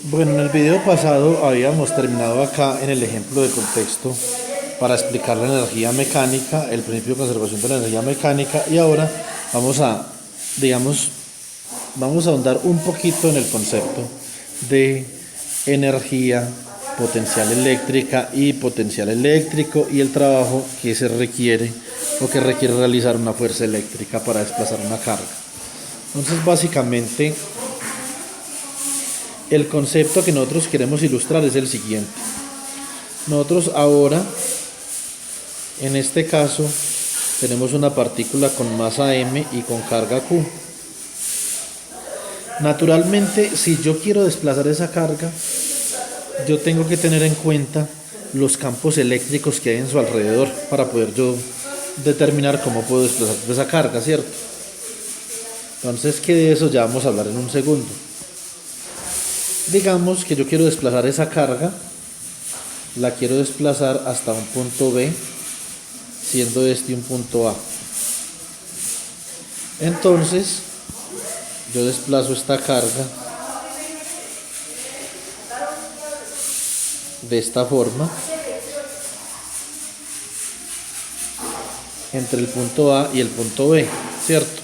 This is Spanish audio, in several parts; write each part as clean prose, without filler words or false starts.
Bueno, en el video pasado habíamos terminado acá en el ejemplo de contexto para explicar la energía mecánica, el principio de conservación de la energía mecánica y ahora vamos a, digamos, vamos a ahondar un poquito en el concepto de energía potencial eléctrica y potencial eléctrico y el trabajo que se requiere o que requiere realizar una fuerza eléctrica para desplazar una carga. Entonces, básicamente, el concepto que nosotros queremos ilustrar es el siguiente. Nosotros ahora, en este caso, tenemos una partícula con masa m y con carga q. Naturalmente, si yo quiero desplazar esa carga, yo tengo que tener en cuenta los campos eléctricos que hay en su alrededor para poder yo determinar cómo puedo desplazar esa carga, ¿cierto? Entonces, que de eso ya vamos a hablar en un segundo. Digamos que yo quiero desplazar esa carga, la quiero desplazar hasta un punto B, siendo este un punto A. Entonces, yo desplazo esta carga de esta forma entre el punto A y el punto B, ¿cierto?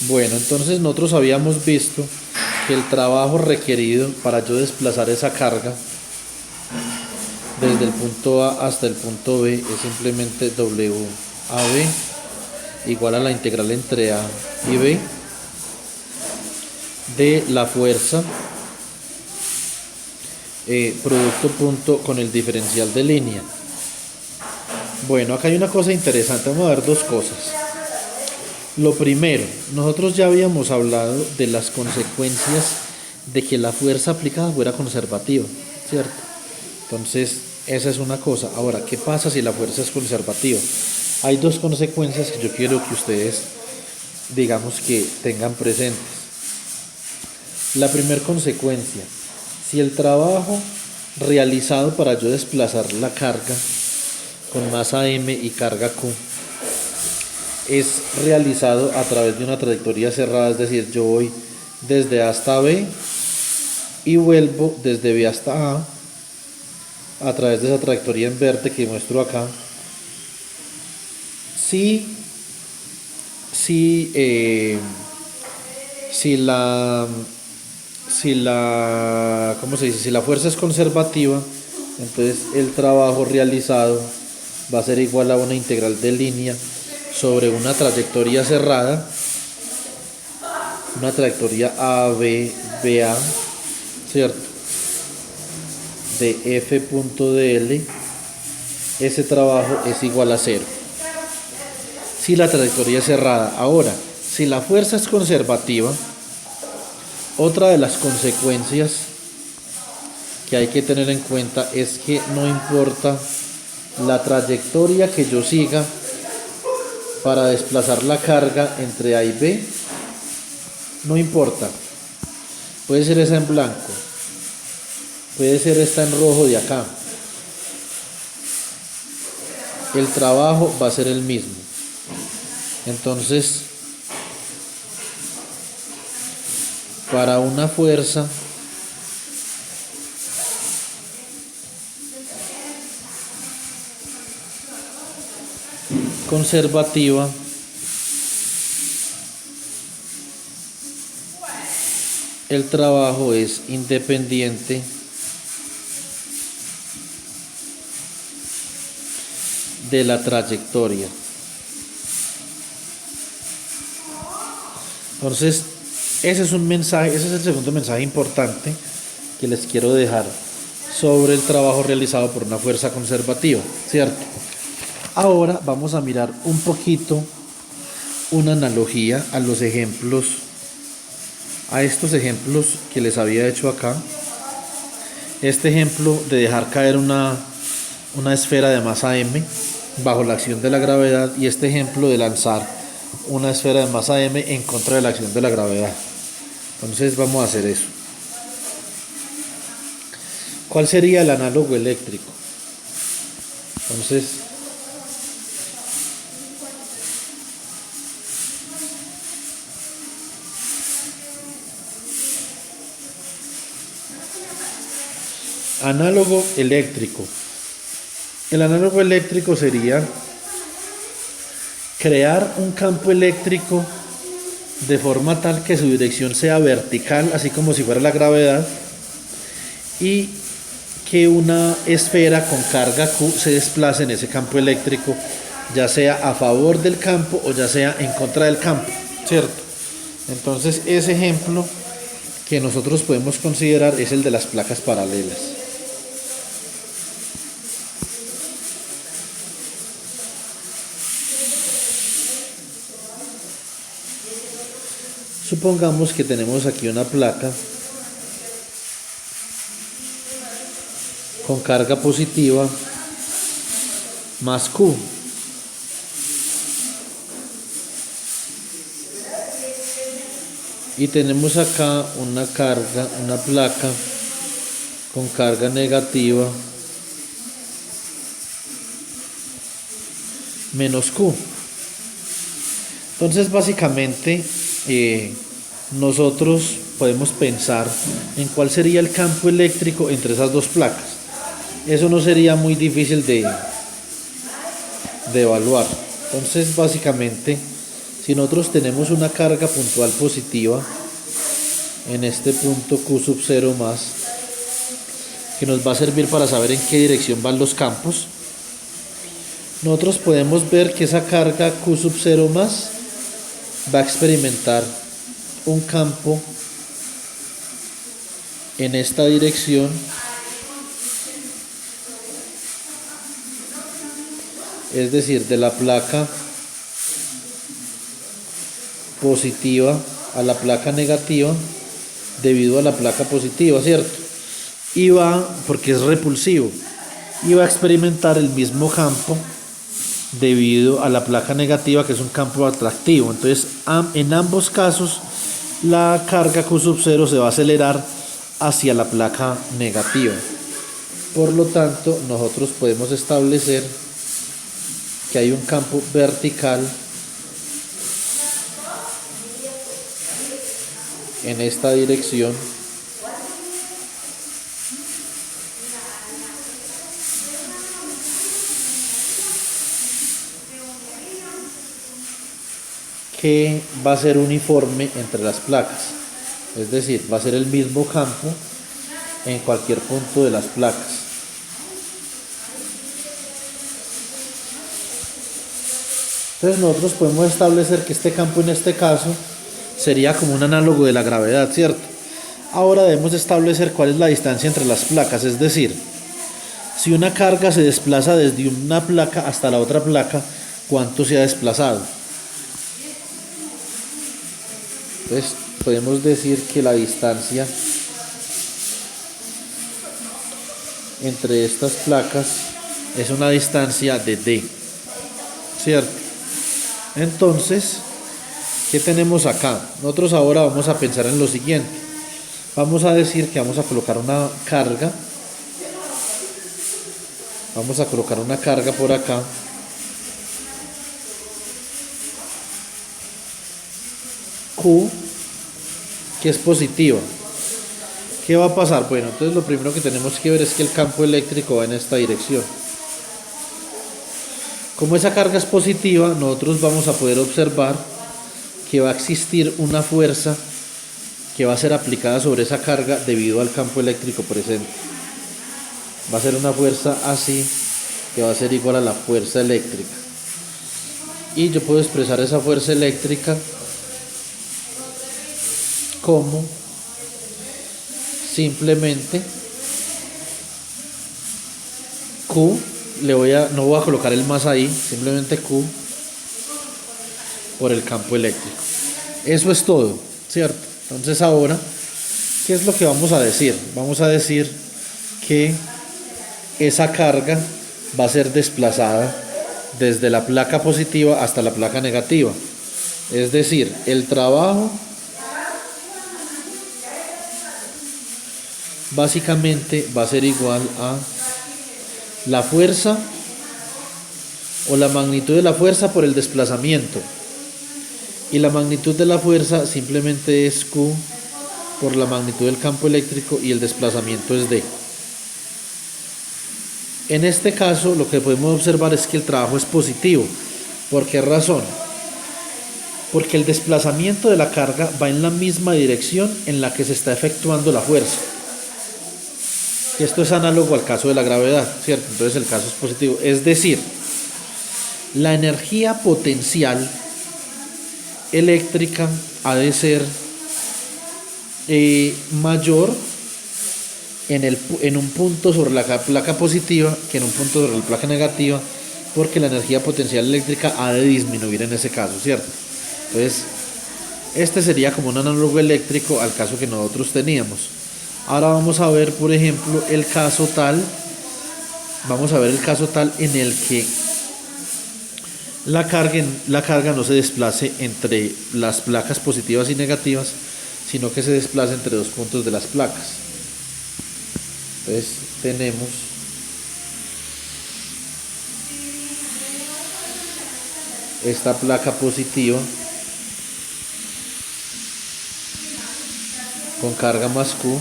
Bueno, entonces nosotros habíamos visto que el trabajo requerido para yo desplazar esa carga desde el punto A hasta el punto B es simplemente WAB igual a la integral entre A y B de la fuerza producto punto con el diferencial de línea. Bueno, acá hay una cosa interesante, vamos a ver dos cosas. Lo primero, nosotros ya habíamos hablado de las consecuencias de que la fuerza aplicada fuera conservativa, ¿cierto? Entonces, esa es una cosa. Ahora, ¿qué pasa si la fuerza es conservativa? Hay dos consecuencias que yo quiero que ustedes, digamos, que tengan presentes. La primera consecuencia, si el trabajo realizado para yo desplazar la carga con masa m y carga q es realizado a través de una trayectoria cerrada, es decir, yo voy desde A hasta B y vuelvo desde B hasta A través de esa trayectoria en verde que muestro acá. Si, si, si la ¿cómo se dice? Si la fuerza es conservativa, entonces el trabajo realizado va a ser igual a una integral de línea sobre una trayectoria cerrada, una trayectoria AB, ¿cierto? De F punto dl, ese trabajo es igual a cero. Si la trayectoria es cerrada. Ahora, si la fuerza es conservativa, otra de las consecuencias que hay que tener en cuenta es que no importa la trayectoria que yo siga para desplazar la carga entre A y B, no importa. Puede ser esa en blanco, puede ser esta en rojo de acá. El trabajo va a ser el mismo. Entonces, para una fuerza conservativa, el trabajo es independiente de la trayectoria. Entonces, ese es un mensaje, ese es el segundo mensaje importante que les quiero dejar sobre el trabajo realizado por una fuerza conservativa, ¿cierto? Ahora vamos a mirar un poquito una analogía a los ejemplos, a estos ejemplos que les había hecho acá. Este ejemplo de dejar caer una esfera de masa m bajo la acción de la gravedad y este ejemplo de lanzar una esfera de masa m en contra de la acción de la gravedad. Entonces vamos a hacer eso. ¿Cuál sería el análogo eléctrico? Entonces, Análogo eléctrico. El análogo eléctrico sería crear un campo eléctrico de forma tal que su dirección sea vertical, así como si fuera la gravedad, y que una esfera con carga Q se desplace en ese campo eléctrico, ya sea a favor del campo o ya sea en contra del campo, ¿cierto? Entonces ese ejemplo que nosotros podemos considerar es el de las placas paralelas. Supongamos que tenemos aquí una placa con carga positiva más Q. Y tenemos acá una placa con carga negativa menos Q. Entonces básicamente nosotros podemos pensar en cuál sería el campo eléctrico entre esas dos placas. Eso no sería muy difícil de evaluar. Entonces básicamente, si nosotros tenemos una carga puntual positiva en este punto Q sub 0 más, que nos va a servir para saber en qué dirección van los campos, nosotros podemos ver que esa carga Q sub 0 más va a experimentar un campo en esta dirección, es decir, de la placa positiva a la placa negativa debido a la placa positiva, ¿cierto? Y va, porque es repulsivo, y va a experimentar el mismo campo debido a la placa negativa, que es un campo atractivo. Entonces en ambos casos la carga Q sub 0 se va a acelerar hacia la placa negativa. Por lo tanto, nosotros podemos establecer que hay un campo vertical en esta dirección que va a ser uniforme entre las placas, es decir, va a ser el mismo campo en cualquier punto de las placas. Entonces nosotros podemos establecer que este campo en este caso sería como un análogo de la gravedad, ¿cierto? Ahora debemos establecer cuál es la distancia entre las placas, es decir, si una carga se desplaza desde una placa hasta la otra placa, ¿cuánto se ha desplazado? Entonces podemos decir que la distancia entre estas placas es una distancia de D, ¿cierto? Entonces, ¿qué tenemos acá? Nosotros ahora vamos a pensar en lo siguiente. Vamos a decir que vamos a colocar una carga. Vamos a colocar una carga por acá. Q, que es positiva. ¿Qué va a pasar? Bueno, entonces lo primero que tenemos que ver es que el campo eléctrico va en esta dirección. Como esa carga es positiva, nosotros vamos a poder observar que va a existir una fuerza que va a ser aplicada sobre esa carga debido al campo eléctrico presente. Va a ser una fuerza así, que va a ser igual a la fuerza eléctrica. Y yo puedo expresar esa fuerza eléctrica como simplemente Q, no voy a colocar el más ahí, simplemente Q por el campo eléctrico. Eso es todo, ¿cierto? Entonces ahora, ¿qué es lo que vamos a decir? Vamos a decir que esa carga va a ser desplazada desde la placa positiva hasta la placa negativa. Es decir, el trabajo básicamente va a ser igual a la fuerza o la magnitud de la fuerza por el desplazamiento, y la magnitud de la fuerza simplemente es Q por la magnitud del campo eléctrico y el desplazamiento es D. En este caso lo que podemos observar es que el trabajo es positivo. ¿Por qué razón? Porque el desplazamiento de la carga va en la misma dirección en la que se está efectuando la fuerza. Y esto es análogo al caso de la gravedad, ¿cierto? Entonces el caso es positivo. Es decir, la energía potencial eléctrica ha de ser mayor en un punto sobre la placa positiva que en un punto sobre la placa negativa, porque la energía potencial eléctrica ha de disminuir en ese caso, ¿cierto? Entonces, este sería como un análogo eléctrico al caso que nosotros teníamos. Ahora vamos a ver, por ejemplo, el caso tal en el que la carga no se desplace entre las placas positivas y negativas, sino que se desplace entre dos puntos de las placas. Entonces tenemos esta placa positiva con carga más Q,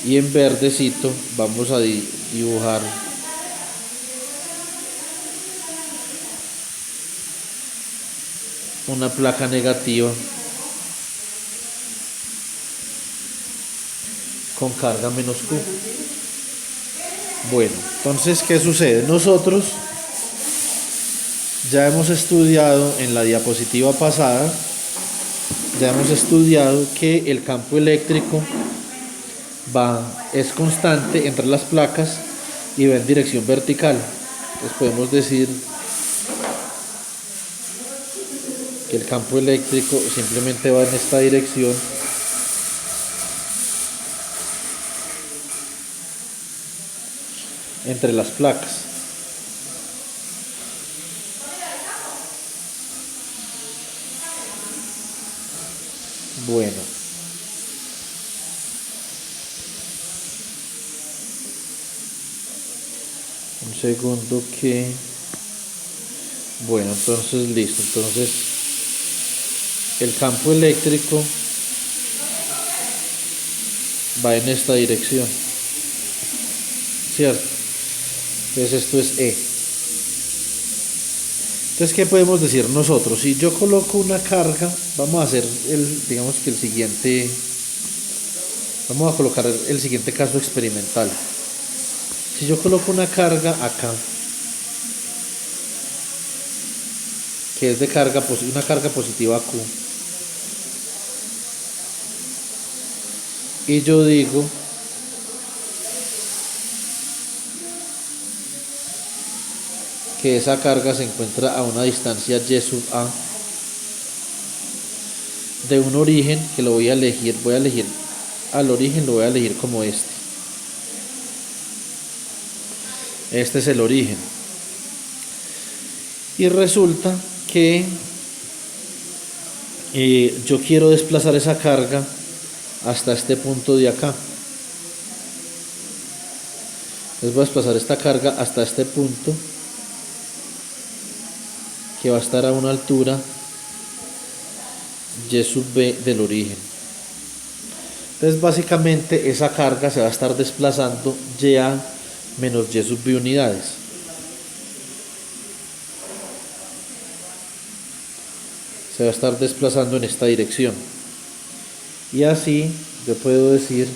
y en verdecito vamos a dibujar una placa negativa con carga menos Q. Bueno, entonces, ¿qué sucede? Nosotros ya hemos estudiado en la diapositiva pasada, ya hemos estudiado que el campo eléctrico es constante entre las placas y va en dirección vertical. Entonces podemos decir que el campo eléctrico simplemente va en esta dirección entre las placas. Bueno, un segundo bueno, entonces listo. Entonces el campo eléctrico va en esta dirección, ¿cierto? Entonces esto es E. Entonces, ¿qué podemos decir nosotros? Si yo coloco una carga, vamos a hacer vamos a colocar el siguiente caso experimental. Si yo coloco una carga acá, que es de una carga positiva Q, y yo digo que esa carga se encuentra a una distancia y sub a de un origen que lo voy a elegir al origen, lo voy a elegir como este es el origen, y resulta que yo quiero desplazar esa carga hasta este punto de acá. Entonces voy a desplazar esta carga hasta este punto, que va a estar a una altura y sub b del origen. Entonces básicamente esa carga se va a estar desplazando y a menos y sub b unidades. Se va a estar desplazando en esta dirección, y así yo puedo decir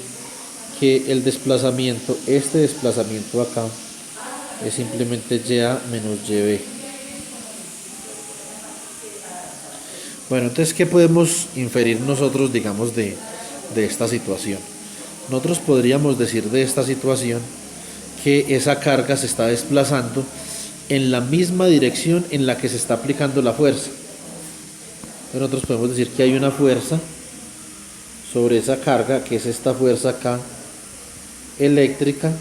que el desplazamiento, este desplazamiento acá, es simplemente y a menos yb. Bueno, entonces, ¿qué podemos inferir nosotros, digamos, de esta situación? Nosotros podríamos decir de esta situación que esa carga se está desplazando en la misma dirección en la que se está aplicando la fuerza. Entonces nosotros podemos decir que hay una fuerza sobre esa carga, que es esta fuerza acá, eléctrica,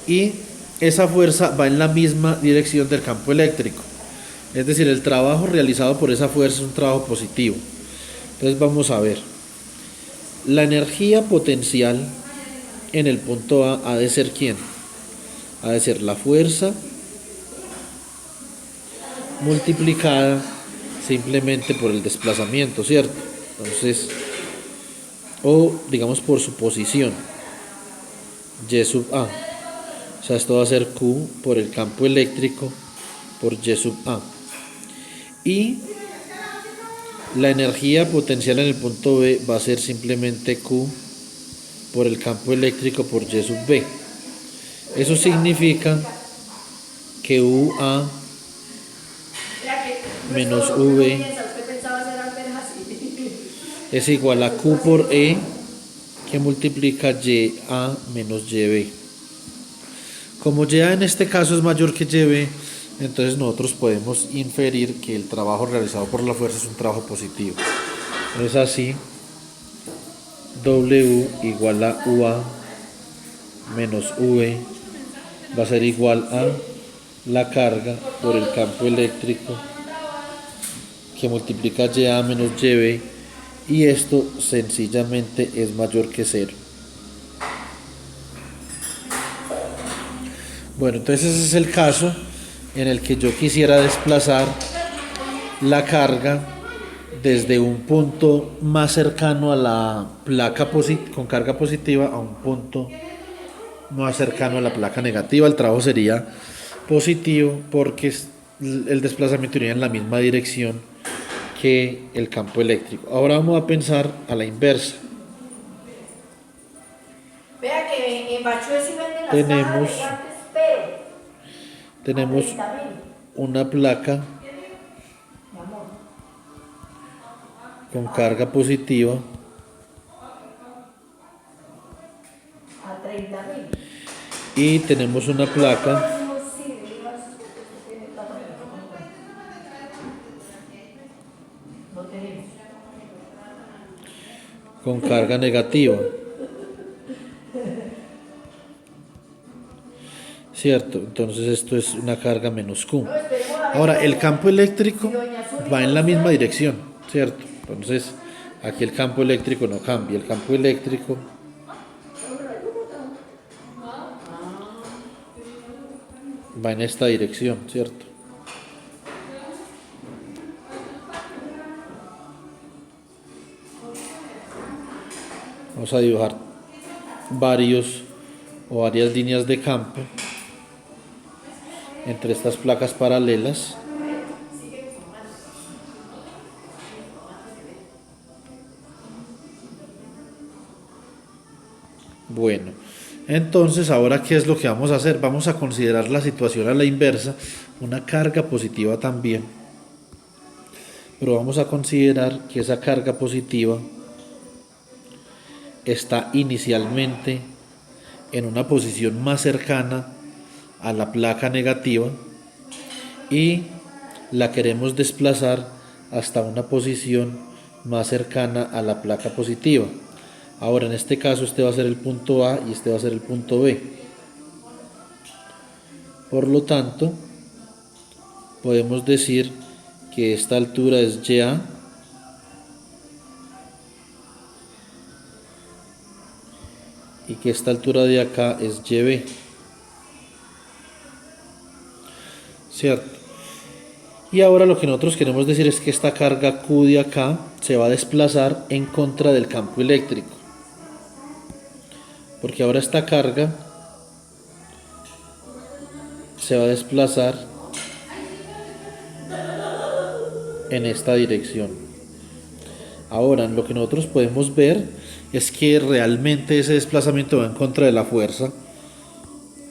y esa fuerza va en la misma dirección del campo eléctrico. Es decir, el trabajo realizado por esa fuerza es un trabajo positivo. Entonces vamos a ver. La energía potencial en el punto A ha de ser ¿quién? Ha de ser la fuerza multiplicada simplemente por el desplazamiento, ¿cierto? Entonces, o digamos por su posición, y sub A. O sea, esto va a ser Q por el campo eléctrico por Y sub A. Y la energía potencial en el punto B va a ser simplemente Q por el campo eléctrico por Y sub B. Eso significa que UA menos V es igual a Q por E, que multiplica YA menos YB. Como YA en este caso es mayor que YB, entonces nosotros podemos inferir que el trabajo realizado por la fuerza es un trabajo positivo. Es así, W igual a UA menos V va a ser igual a la carga por el campo eléctrico que multiplica YA menos YB, y esto sencillamente es mayor que 0. Bueno, entonces ese es el caso en el que yo quisiera desplazar la carga desde un punto más cercano a la placa con carga positiva a un punto más cercano a la placa negativa. El trabajo sería positivo porque el desplazamiento iría en la misma dirección que el campo eléctrico. Ahora vamos a pensar a la inversa. Vea que en Bachué sí venden las cajas de antes, pero tenemos una placa con carga positiva a 30.000. y tenemos una placa con carga negativa, ¿cierto? Entonces esto es una carga menos Q. Ahora, el campo eléctrico va en la misma dirección, ¿cierto? Entonces, aquí el campo eléctrico no cambia. El campo eléctrico va en esta dirección, ¿cierto? Vamos a dibujar varias líneas de campo entre estas placas paralelas. Bueno, entonces ahora ¿qué es lo que vamos a hacer? Vamos a considerar la situación a la inversa, una carga positiva también, pero vamos a considerar que esa carga positiva está inicialmente en una posición más cercana a la placa negativa y la queremos desplazar hasta una posición más cercana a la placa positiva. Ahora, en este caso, este va a ser el punto A y este va a ser el punto B. Por lo tanto, podemos decir que esta altura es YA y que esta altura de acá es YB, ¿cierto? Y ahora lo que nosotros queremos decir es que esta carga Q de acá se va a desplazar en contra del campo eléctrico, porque ahora esta carga se va a desplazar en esta dirección. Ahora, lo que nosotros podemos ver es que realmente ese desplazamiento va en contra de la fuerza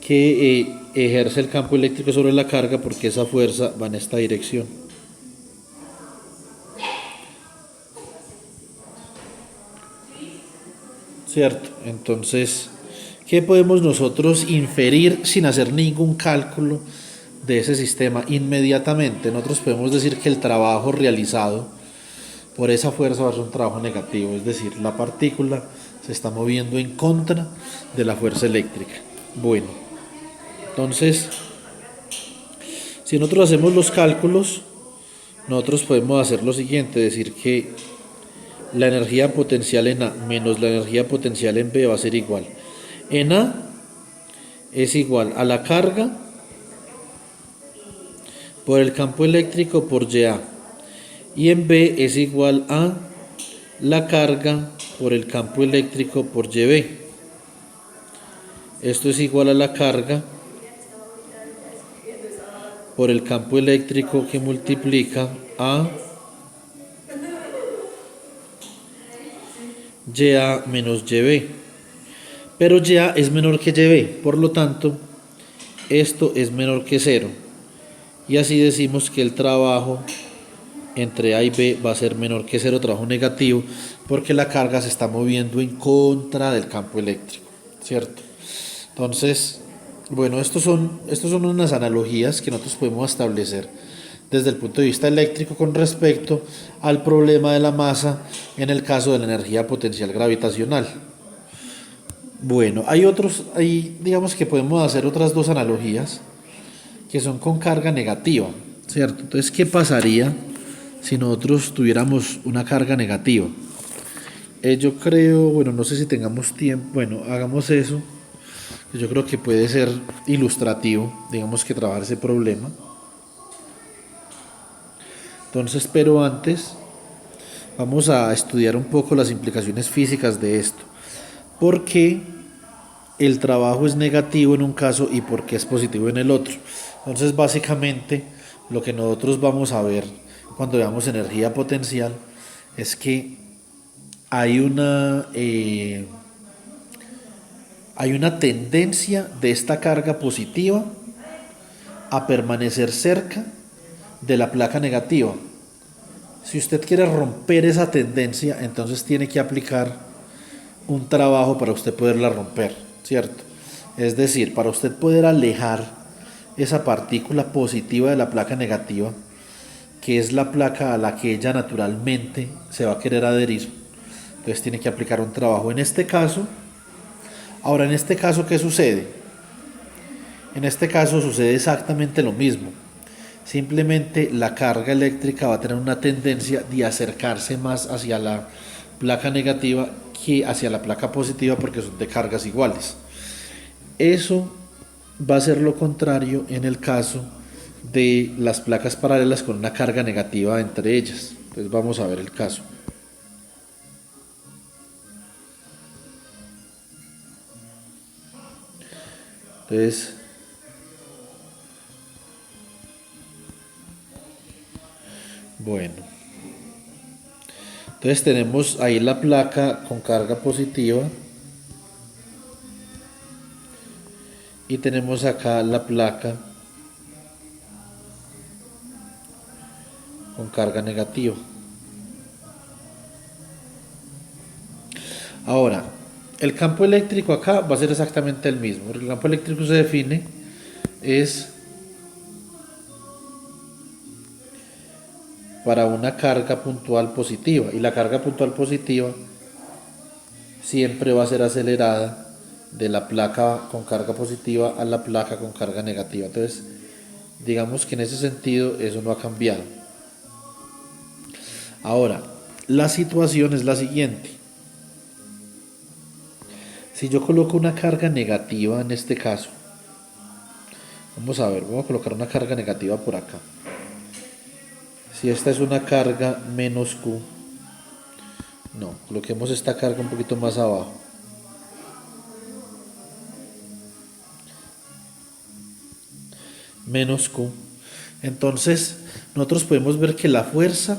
que ejerce el campo eléctrico sobre la carga, porque esa fuerza va en esta dirección. ¿Cierto? Entonces, ¿qué podemos nosotros inferir sin hacer ningún cálculo de ese sistema? Inmediatamente nosotros podemos decir que el trabajo realizado por esa fuerza va a ser un trabajo negativo, es decir, la partícula se está moviendo en contra de la fuerza eléctrica. Bueno, entonces, si nosotros hacemos los cálculos, nosotros podemos hacer lo siguiente, decir que la energía potencial en A menos la energía potencial en B va a ser igual. En A es igual a la carga por el campo eléctrico por YA, y en B es igual a la carga por el campo eléctrico por YB. Esto es igual a la carga por el campo eléctrico que multiplica a YA menos YB. Pero YA es menor que YB, por lo tanto, esto es menor que 0. Y así decimos que el trabajo entre A y B va a ser menor que 0, trabajo negativo, porque la carga se está moviendo en contra del campo eléctrico, ¿cierto? Entonces, bueno, estos son unas analogías que nosotros podemos establecer desde el punto de vista eléctrico con respecto al problema de la masa en el caso de la energía potencial gravitacional. Bueno, digamos que podemos hacer otras dos analogías que son con carga negativa, ¿cierto? Entonces, ¿qué pasaría si nosotros tuviéramos una carga negativa? Yo creo, bueno, no sé si tengamos tiempo, bueno, hagamos eso. Yo creo que puede ser ilustrativo, digamos que trabajar ese problema. Entonces, pero antes vamos a estudiar un poco las implicaciones físicas de esto. ¿Por qué el trabajo es negativo en un caso y por qué es positivo en el otro? Entonces, básicamente, lo que nosotros vamos a ver cuando veamos energía potencial es que hay una tendencia de esta carga positiva a permanecer cerca de la placa negativa. Si usted quiere romper esa tendencia, entonces tiene que aplicar un trabajo para usted poderla romper, ¿cierto? Es decir, para usted poder alejar esa partícula positiva de la placa negativa, que es la placa a la que ella naturalmente se va a querer adherir, entonces tiene que aplicar un trabajo. En este caso, ¿qué sucede? En este caso sucede exactamente lo mismo. Simplemente la carga eléctrica va a tener una tendencia de acercarse más hacia la placa negativa que hacia la placa positiva, porque son de cargas iguales. Eso va a ser lo contrario en el caso de las placas paralelas con una carga negativa entre ellas. Entonces vamos a ver el caso. Entonces, bueno, entonces tenemos ahí la placa con carga positiva y tenemos acá la placa con carga negativa. Ahora, el campo eléctrico acá va a ser exactamente el mismo. El campo eléctrico se define es para una carga puntual positiva, y la carga puntual positiva siempre va a ser acelerada de la placa con carga positiva a la placa con carga negativa. Entonces, digamos que en ese sentido eso no ha cambiado. Ahora, la situación es la siguiente. Si yo coloco una carga negativa en este caso, vamos a colocar una carga negativa por acá. Si esta es una carga menos Q, no, coloquemos esta carga un poquito más abajo. Menos Q. Entonces, nosotros podemos ver que la fuerza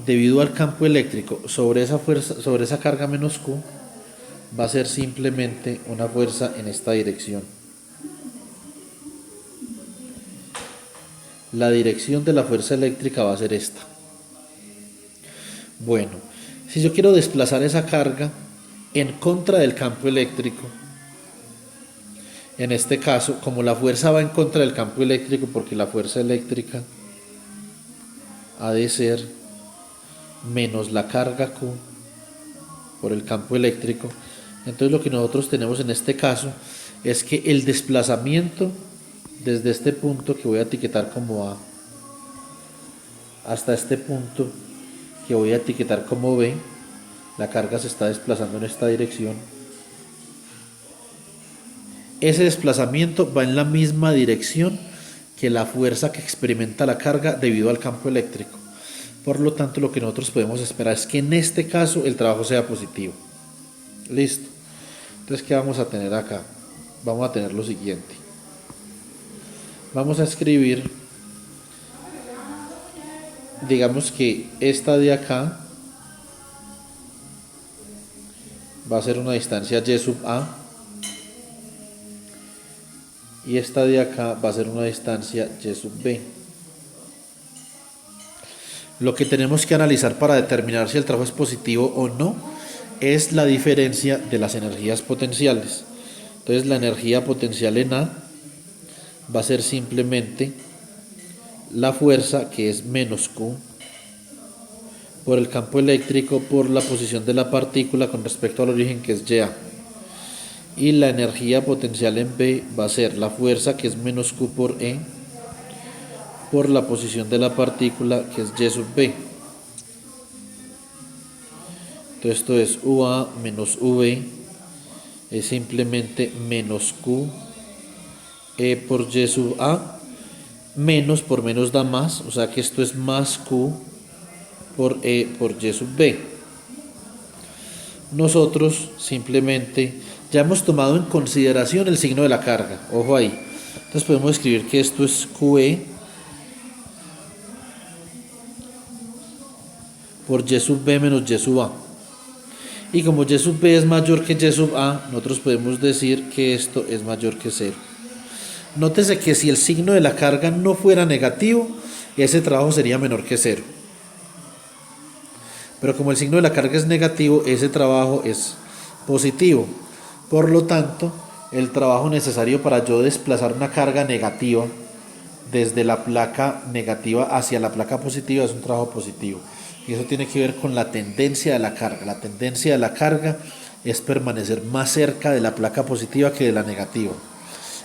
debido al campo eléctrico sobre esa carga menos Q, va a ser simplemente una fuerza en esta dirección. La dirección de la fuerza eléctrica va a ser esta. Bueno, si yo quiero desplazar esa carga en contra del campo eléctrico, en este caso, como la fuerza va en contra del campo eléctrico, porque la fuerza eléctrica ha de ser menos la carga Q por el campo eléctrico, entonces lo que nosotros tenemos en este caso es que el desplazamiento desde este punto que voy a etiquetar como A hasta este punto que voy a etiquetar como B, la carga se está desplazando en esta dirección. Ese desplazamiento va en la misma dirección que la fuerza que experimenta la carga debido al campo eléctrico. Por lo tanto, lo que nosotros podemos esperar es que en este caso el trabajo sea positivo. Listo. Entonces, ¿qué vamos a tener acá? Vamos a tener lo siguiente. vamos a escribir, digamos que esta de acá va a ser una distancia y sub a, y esta de acá va a ser una distancia y sub b. Lo que tenemos que analizar para determinar si el trabajo es positivo o no es la diferencia de las energías potenciales. Entonces la energía potencial en A va a ser simplemente la fuerza, que es menos Q, por el campo eléctrico por la posición de la partícula con respecto al origen, que es YA. Y la energía potencial en B va a ser la fuerza, que es menos Q por E, por la posición de la partícula, que es Y sub B. Entonces esto es UA menos V, es simplemente menos Q E por Y sub A, menos por menos da más, o sea que esto es más Q por E por Y sub B. Nosotros simplemente ya hemos tomado en consideración el signo de la carga, ojo ahí. Entonces podemos escribir que esto es QE por Y sub B menos Y sub A. Y como Y sub B es mayor que Y sub A, nosotros podemos decir que esto es mayor que 0. Nótese que si el signo de la carga no fuera negativo, ese trabajo sería menor que 0. Pero como el signo de la carga es negativo, ese trabajo es positivo. Por lo tanto, el trabajo necesario para yo desplazar una carga negativa desde la placa negativa hacia la placa positiva es un trabajo positivo. Y eso tiene que ver con la tendencia de la carga. La tendencia de la carga es permanecer más cerca de la placa positiva que de la negativa.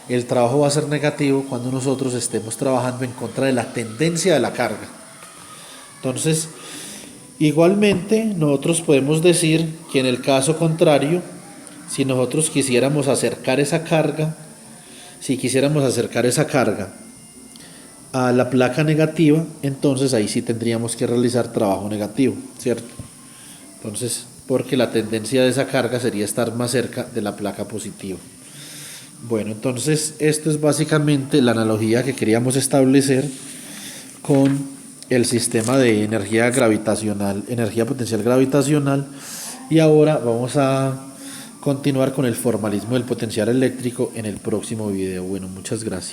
El trabajo va a ser negativo cuando nosotros estemos trabajando en contra de la tendencia de la carga. Entonces, igualmente, nosotros podemos decir que en el caso contrario, si nosotros quisiéramos acercar esa carga, a la placa negativa, entonces ahí sí tendríamos que realizar trabajo negativo, ¿cierto? Entonces, porque la tendencia de esa carga sería estar más cerca de la placa positiva. Bueno, entonces esto es básicamente la analogía que queríamos establecer con el sistema de energía gravitacional, energía potencial gravitacional, y ahora vamos a continuar con el formalismo del potencial eléctrico en el próximo video. Bueno, muchas gracias.